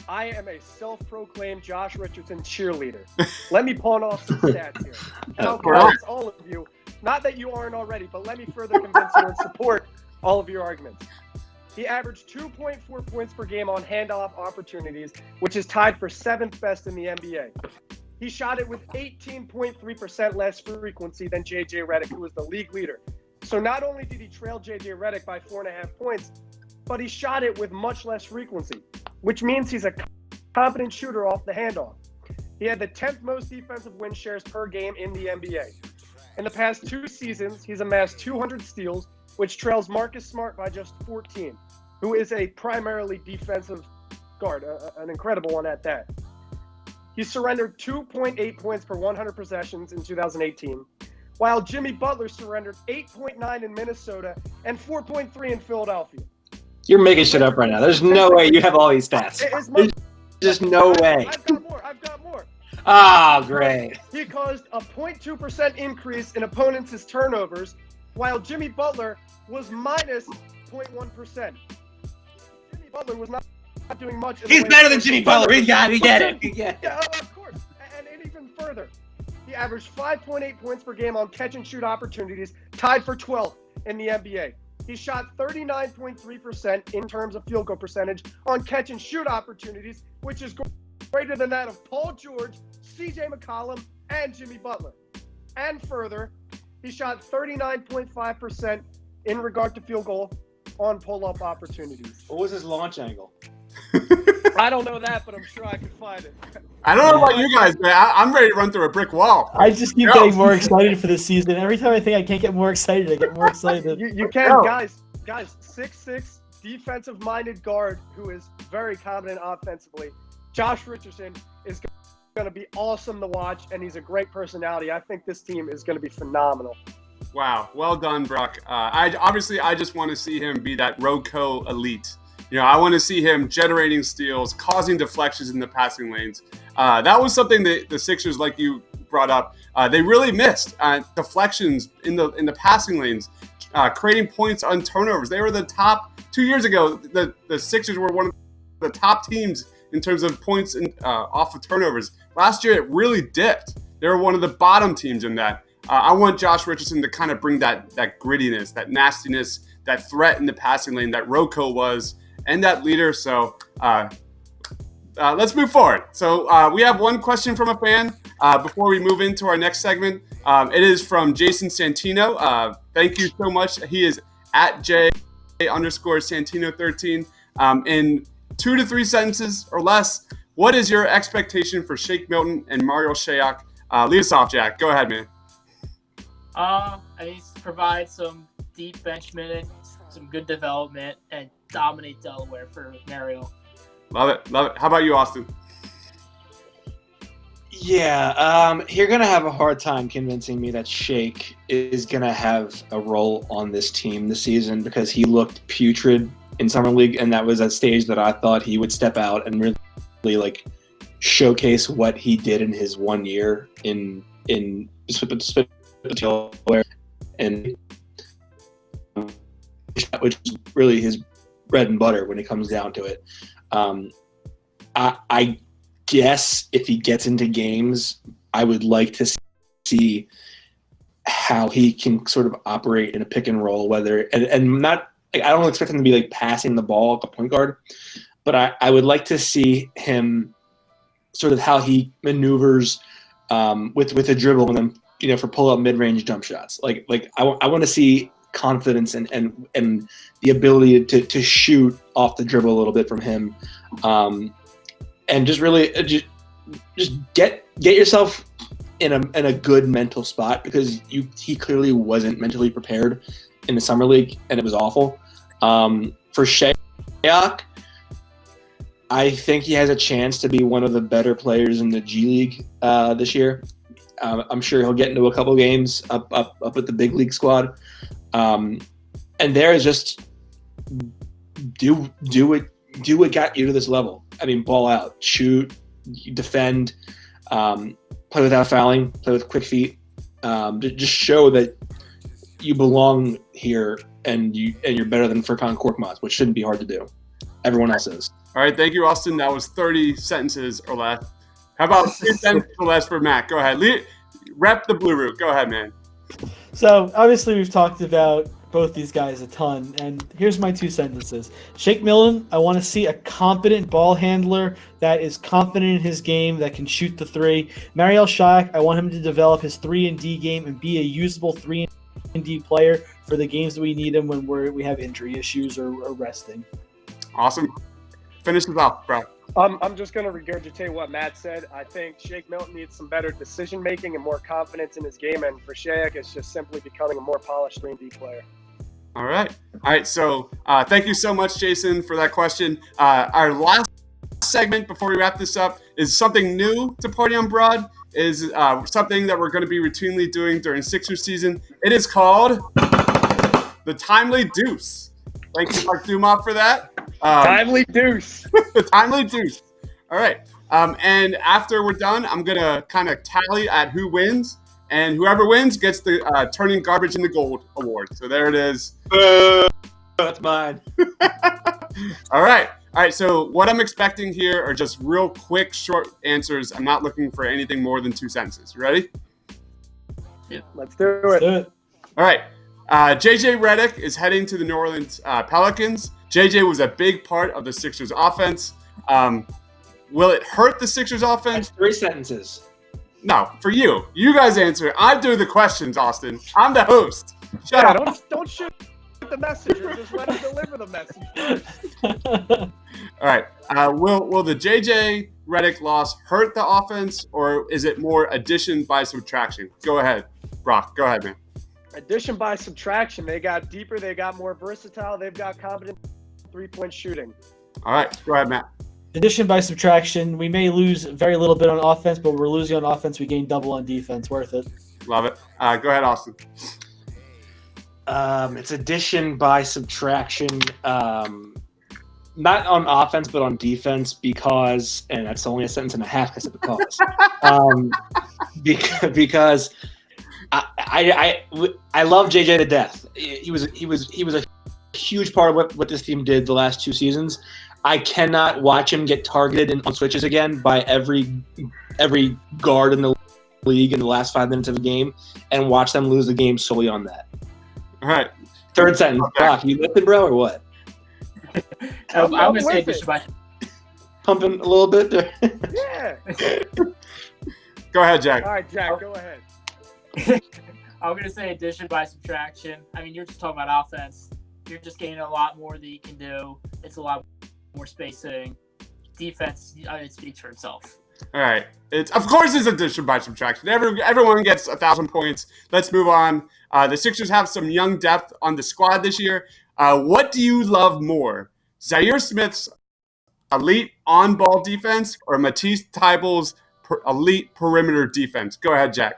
I am a self-proclaimed Josh Richardson cheerleader. Let me pawn off some stats here. And I'll convince all of you, not that you aren't already, but let me further convince you and support all of your arguments. He averaged 2.4 points per game on handoff opportunities, which is tied for 7th best in the NBA. He shot it with 18.3% less frequency than JJ Redick, who was the league leader. So not only did he trail JJ Redick by 4.5 points, but he shot it with much less frequency, which means he's a competent shooter off the handoff. He had the 10th most defensive win shares per game in the NBA. In the past 2 seasons, he's amassed 200 steals, which trails Marcus Smart by just 14, who is a primarily defensive guard, an incredible one at that. He surrendered 2.8 points per 100 possessions in 2018, while Jimmy Butler surrendered 8.9 in Minnesota and 4.3 in Philadelphia. You're making shit up right now. There's no way you have all these stats. There's just no way. I've got more. Ah, great. He caused a 0.2% increase in opponents' turnovers, while Jimmy Butler was minus 0.1%. Jimmy Butler was not doing much. He's better than Jimmy Butler. We get it. Yeah, of course. And even further, he averaged 5.8 points per game on catch and shoot opportunities, tied for 12th in the NBA. He shot 39.3% in terms of field goal percentage on catch and shoot opportunities, which is greater than that of Paul George, CJ McCollum, and Jimmy Butler. And further, he shot 39.5% in regard to field goal on pull-up opportunities. What was his launch angle? I don't know that, but I'm sure I can find it. I don't know about you guys, man. I'm ready to run through a brick wall. I just keep getting more excited for this season. Every time I think I can't get more excited, I get more excited. You can, guys, 6'6", defensive-minded guard who is very competent offensively. Josh Richardson is going to be awesome to watch, and he's a great personality. I think this team is going to be phenomenal. Wow. Well done, Brock. I just want to see him be that Roko elite. I want to see him generating steals, causing deflections in the passing lanes. That was something that the Sixers, like you brought up, they really missed. Deflections in the passing lanes, creating points on turnovers. They were the top 2 years ago. The Sixers were one of the top teams in terms of points off of turnovers. Last year, it really dipped. They were one of the bottom teams in that. I want Josh Richardson to kind of bring that grittiness, that nastiness, that threat in the passing lane that Roko was, and that leader. So let's move forward. So we have one question from a fan before we move into our next segment. It is from Jason Santino. Thank you so much. He is at J_Santino13. In 2 to 3 sentences or less, what is your expectation for Shake Milton and Mario Shayok? Lead us off, Jack. Go ahead, man. I need to provide some deep bench minutes, some good development, and dominate Delaware for Mario. Love it. Love it. How about you, Austin? Yeah, you're going to have a hard time convincing me that Shake is going to have a role on this team this season because he looked putrid in Summer League, and that was a stage that I thought he would step out and really like showcase what he did in his 1 year in Delaware, and which is really his bread and butter when it comes down to it. I guess if he gets into games, I would like to see how he can sort of operate in a pick and roll, and not like, I don't expect him to be like passing the ball at the point guard, but I would like to see him sort of how he maneuvers with a dribble and then, you know, for pull up mid-range jump shots. Like I want to see confidence and the ability to shoot off the dribble a little bit from him, and just really just get yourself in a good mental spot, because he clearly wasn't mentally prepared in the Summer League, and it was awful. For Shayok, I think he has a chance to be one of the better players in the G League this year. I'm sure he'll get into a couple games up with the big league squad. And there is just do what got you to this level. I mean, ball out, shoot, defend, play without fouling, play with quick feet. Just show that you belong here and you're better than Furkan Korkmaz, which shouldn't be hard to do. Everyone else is. All right, thank you, Austin. That was 30 sentences or less. How about 2 sentences or less for Matt? Go ahead. Rep the Blue Root. Go ahead, man. So, obviously, we've talked about both these guys a ton, and here's my 2 sentences. Shake Milton, I want to see a competent ball handler that is confident in his game, that can shoot the 3. Mario Shayok, I want him to develop his 3-and-D game and be a usable 3-and-D player for the games that we need him when we have injury issues or resting. Awesome. Finish this off, bro. I'm just going to regurgitate what Matt said. I think Shake Milton needs some better decision-making and more confidence in his game. And for Shayok, it's just simply becoming a more polished 3-and-D player. All right. So thank you so much, Jason, for that question. Our last segment before we wrap this up is something new to Party on Broad, is something that we're going to be routinely doing during Sixers season. It is called the Timely Deuce. Thank you, Mark Dumas, for that. Timely Deuce. Timely Deuce. All right. And after we're done, I'm going to kind of tally at who wins. And whoever wins gets the Turning Garbage into Gold award. So there it is. That's mine. All right. So what I'm expecting here are just real quick, short answers. I'm not looking for anything more than 2 sentences. You ready? Yeah. Let's do it. All right. JJ Redick is heading to the New Orleans Pelicans. JJ was a big part of the Sixers offense. Will it hurt the Sixers offense? That's 3 sentences. No, for you. You guys answer. I do the questions, Austin. I'm the host. Shut up. Don't shoot the messenger. Just let him deliver the message first. All right. Will the JJ Redick loss hurt the offense, or is it more addition by subtraction? Go ahead, Brock. Go ahead, man. Addition by subtraction. They got deeper. They got more versatile. They've got competent 3-point shooting. All right. Go ahead, Matt. Addition by subtraction. We may lose very little bit on offense, but we're losing on offense. We gain double on defense. Worth it. Love it. Go ahead, Austin. It's addition by subtraction. Not on offense, but on defense, because, and that's only a sentence and a half because of the cause. Because I love JJ to death. He was a huge part of what this team did the last 2 seasons. I cannot watch him get targeted on switches again by every guard in the league in the last 5 minutes of a game, and watch them lose the game solely on that. All right. 3rd sentence. Brock, you lifted, bro, or what? I'm going to say addition by. pumping a little bit there? Yeah. Go ahead, Jack. All right, Jack, go ahead. I'm going to say addition by subtraction. I mean, you're just talking about offense. You're just getting a lot more that you can do. It's a lot more spacing. Defense, it speaks for itself. All right. Of course it's addition by subtraction. Everyone gets 1,000 points. Let's move on. The Sixers have some young depth on the squad this year. What do you love more? Zaire Smith's elite on-ball defense or Matisse Thybulle's elite perimeter defense? Go ahead, Jack.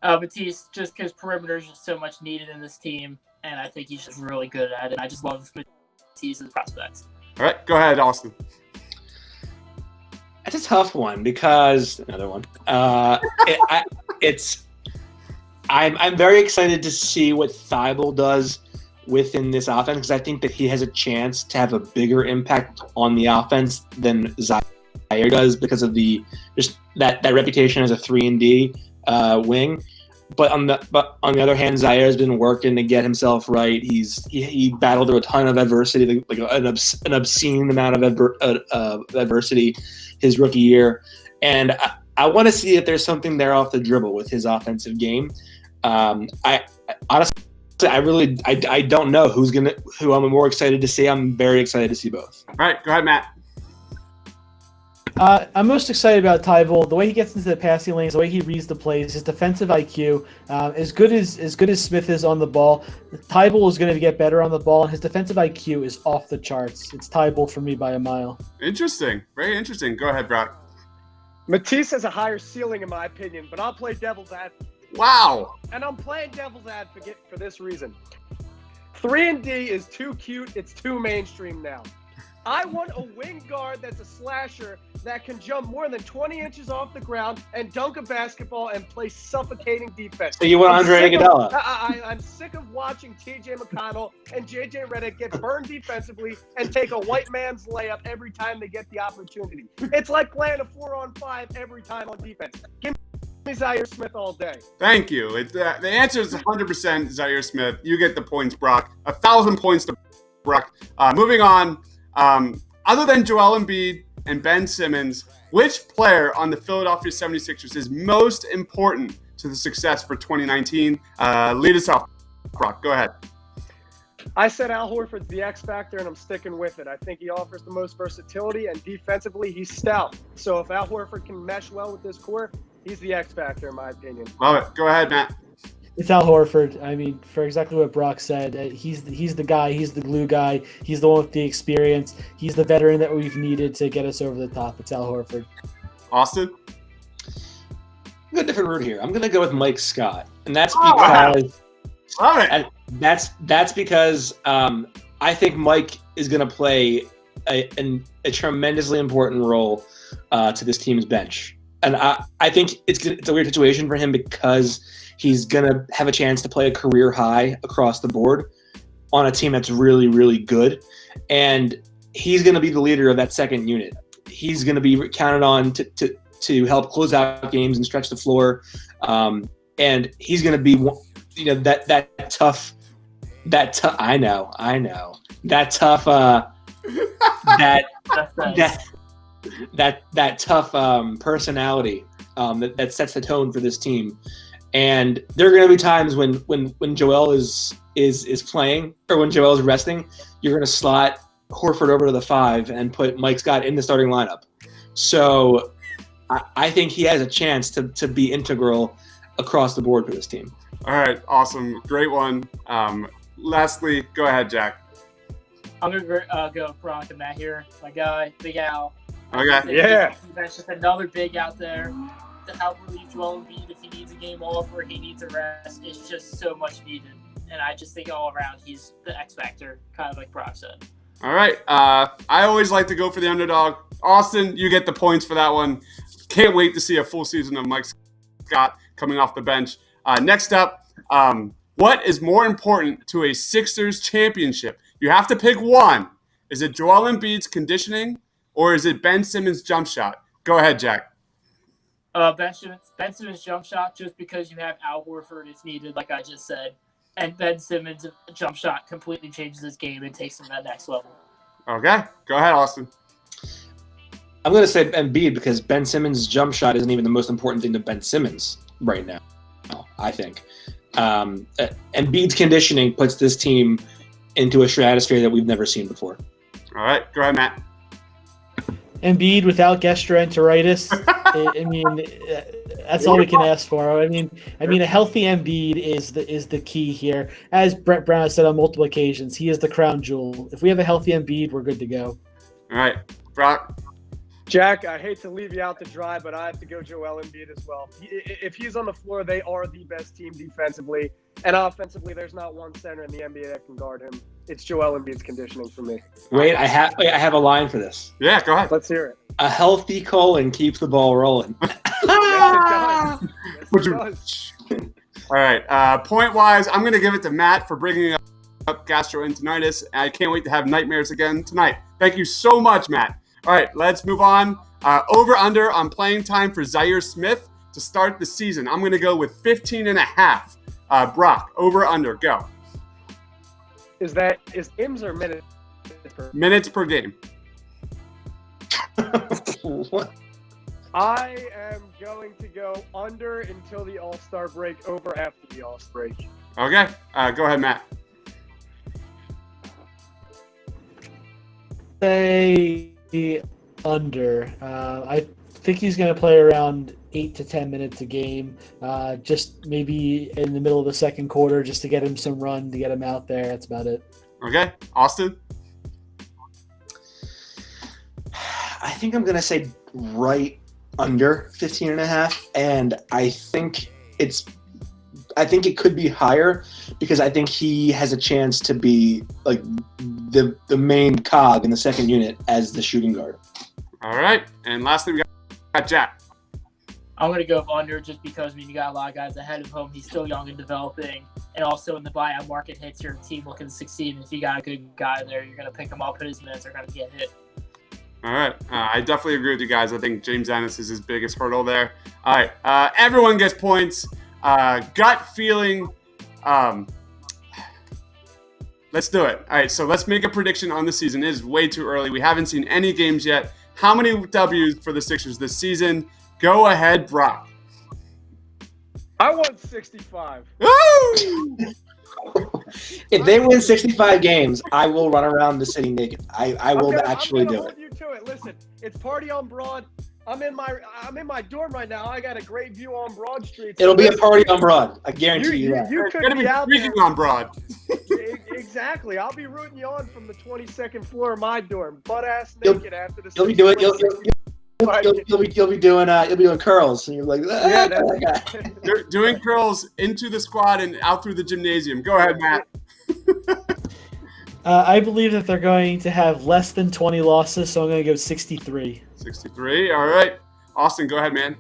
Matisse, just because perimeter is just so much needed in this team, and I think he's just really good at it. I just love Matisse as a prospect. All right, go ahead, Austin. It's a tough one because another one. I'm very excited to see what Thibault does within this offense because I think that he has a chance to have a bigger impact on the offense than Zaire does because of that reputation as a 3-and-D wing. But on the other hand, Zaire's been working to get himself right. He battled through a ton of adversity, like an obscene amount of adversity his rookie year, and I want to see if there's something there off the dribble with his offensive game. I honestly, I don't know who I'm more excited to see. I'm very excited to see both. All right, go ahead, Matt. I'm most excited about Thibault. The way he gets into the passing lanes, the way he reads the plays, his defensive IQ. As good as Smith is on the ball, Thibault is going to get better on the ball, and his defensive IQ is off the charts. It's Thibault for me by a mile. Interesting, very interesting. Go ahead, Brock. Matisse has a higher ceiling, in my opinion, but I'll play devil's advocate. Wow. And I'm playing devil's advocate for this reason. 3-and-D is too cute. It's too mainstream now. I want a wing guard that's a slasher that can jump more than 20 inches off the ground and dunk a basketball and play suffocating defense. So you want Andre Iguodala? I'm sick of watching T.J. McConnell and J.J. Redick get burned defensively and take a white man's layup every time they get the opportunity. It's like playing a 4-on-5 every time on defense. Give me Zaire Smith all day. Thank you. The answer is 100% Zaire Smith. You get the points, Brock. 1,000 points to Brock. Moving on. Other than Joel Embiid and Ben Simmons, which player on the Philadelphia 76ers is most important to the success for 2019? Lead us off, Brock. Go ahead. I said Al Horford's the X factor, and I'm sticking with it. I think he offers the most versatility, and defensively, he's stout. So if Al Horford can mesh well with this core, he's the X factor, in my opinion. Love it. Go ahead, Matt. It's Al Horford. I mean, for exactly what Brock said, he's the guy. He's the glue guy. He's the one with the experience. He's the veteran that we've needed to get us over the top. It's Al Horford. Austin? I've got a different route here. I'm going to go with Mike Scott, and that's because that's because I think Mike is going to play a tremendously important role to this team's bench, and I think it's a weird situation for him because he's going to have a chance to play a career high across the board on a team that's really, really good. And he's going to be the leader of that second unit. He's going to be counted on to help close out games and stretch the floor. And he's going to be, that tough, I know, that tough, that tough personality that sets the tone for this team. And there are going to be times when Joel is playing or when Joel is resting, you're going to slot Horford over to the 5 and put Mike Scott in the starting lineup. So I think he has a chance to be integral across the board for this team. All right, awesome, great one. Lastly, go ahead, Jack. I'm gonna go Brock and Matt here. My guy, Big Al. Okay. Yeah. That's just another big out there to help relieve Joel Embiid if he needs a game off or he needs a rest. It's just so much needed, and I just think all around he's the X factor, kind of like Brock said. All right. I always like to go for the underdog. Austin, you get the points for that one. Can't wait to see a full season of Mike Scott coming off the bench. Next up, what is more important to a Sixers championship? You have to pick one. Is it Joel Embiid's conditioning or is it Ben Simmons' jump shot? Go ahead, Jack. Ben Simmons' jump shot, just because you have Al Horford is needed, like I just said. And Ben Simmons' jump shot completely changes his game and takes him to that next level. Okay. Go ahead, Austin. I'm going to say Embiid because Ben Simmons' jump shot isn't even the most important thing to Ben Simmons right now, I think. Embiid's conditioning puts this team into a stratosphere that we've never seen before. All right, go ahead, Matt. Embiid without gastroenteritis. I mean, that's all we can ask for. I mean, a healthy Embiid is the key here. As Brett Brown has said on multiple occasions, he is the crown jewel. If we have a healthy Embiid, we're good to go. All right, Brock. Jack, I hate to leave you out to dry, but I have to go Joel Embiid as well. If he's on the floor, they are the best team defensively. And offensively, there's not one center in the NBA that can guard him. It's Joel Embiid's conditioning for me. Wait, I have a line for this. Yeah, go ahead. Let's hear it. A healthy colon keeps the ball rolling. Yes, it does. All right, point-wise, I'm going to give it to Matt for bringing up gastroenteritis. I can't wait to have nightmares again tonight. Thank you so much, Matt. All right, let's move on. Over-under on playing time for Zaire Smith to start the season. I'm going to go with 15.5. Brock, over-under, go. Is games or minutes? Minutes per game. What? I am going to go under until the All-Star break, over after the All-Star break. Okay, go ahead, Matt. Say under. I think he's going to play around 8 to 10 minutes a game, just maybe in the middle of the second quarter, just to get him some run, to get him out there. That's about it. Okay, Austin? I think I'm going to say right under 15.5, and I think it could be higher because I think he has a chance to be like the main cog in the second unit as the shooting guard. All right, and lastly, we got Jack. I'm going to go under just because you got a lot of guys ahead of him. He's still young and developing. And also when the buyout market hits, your team looking to succeed. And if you got a good guy there, you're going to pick him up, and his minutes are going to get hit. All right. I definitely agree with you guys. I think James Ennis is his biggest hurdle there. All right. Everyone gets points. Gut feeling. Let's do it. All right. So let's make a prediction on the season. It is way too early. We haven't seen any games yet. How many W's for the Sixers this season? Go ahead, Brock. I want 65. Woo! If they win 65 games, I will run around the city naked. I will actually do it. You to it. Listen, it's party on Broad. I'm in my dorm right now. I got a great view on Broad Street. It'll be a party on Broad. I guarantee you that. You could be out there on Broad. Exactly. I'll be rooting you on from the 22nd floor of my dorm, butt ass naked after the. You'll be doing. You'll be doing curls, and you're like, You're doing curls into the squad and out through the gymnasium. Go ahead, Matt. I believe that they're going to have less than 20 losses, so I'm going to go 63. 63. All right, Austin, go ahead, man.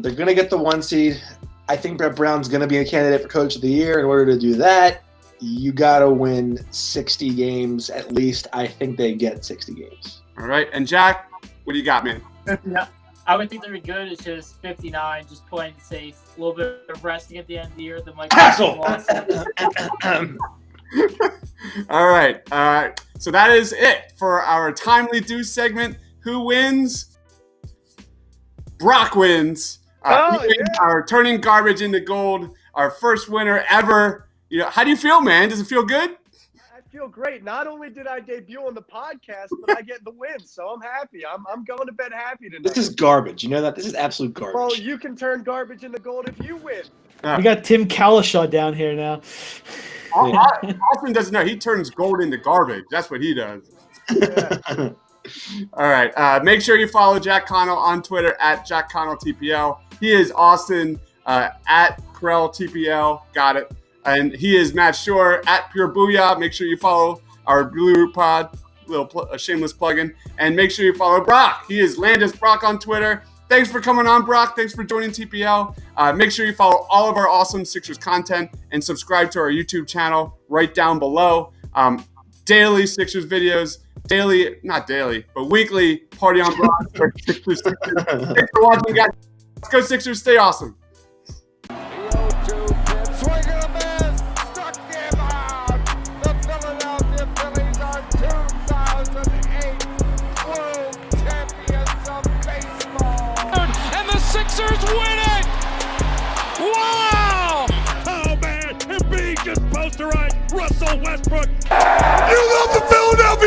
They're going to get the 1 seed. I think Brett Brown's going to be a candidate for Coach of the Year. In order to do that, you got to win 60 games at least. I think they get 60 games. All right, and Jack, what do you got, man? Yeah, I would think they're good. It's just 59, just playing it safe. A little bit of resting at the end of the year. Then like All right, so that is it for our Timely Deuce segment. Who wins? Brock wins. Our turning garbage into gold. Our first winner ever. You know, how do you feel, man? Does it feel good? I feel great. Not only did I debut on the podcast, but I get the win, so I'm happy. I'm going to bed happy tonight. This is garbage. You know that? This is absolute garbage. Well, you can turn garbage into gold if you win. We got Tim Kalishaw down here now. Austin doesn't know. He turns gold into garbage. That's what he does. Yeah. All right. Make sure you follow Jack Connell on Twitter at Jack Connell TPL. He is Austin at Krell TPL. Got it. And he is Matt Shore at Pure Booyah. Make sure you follow our Blue Root Pod, a shameless plug-in. And make sure you follow Brock. He is Landis Brock on Twitter. Thanks for coming on, Brock. Thanks for joining TPL. Make sure you follow all of our awesome Sixers content and subscribe to our YouTube channel right down below. Daily Sixers videos, not daily, but weekly Party on Brock. Thanks for watching, guys. Let's go Sixers. Stay awesome. The Philadelphia Phillies are 2008 World goes to right. Russell Westbrook. You love the Philadelphia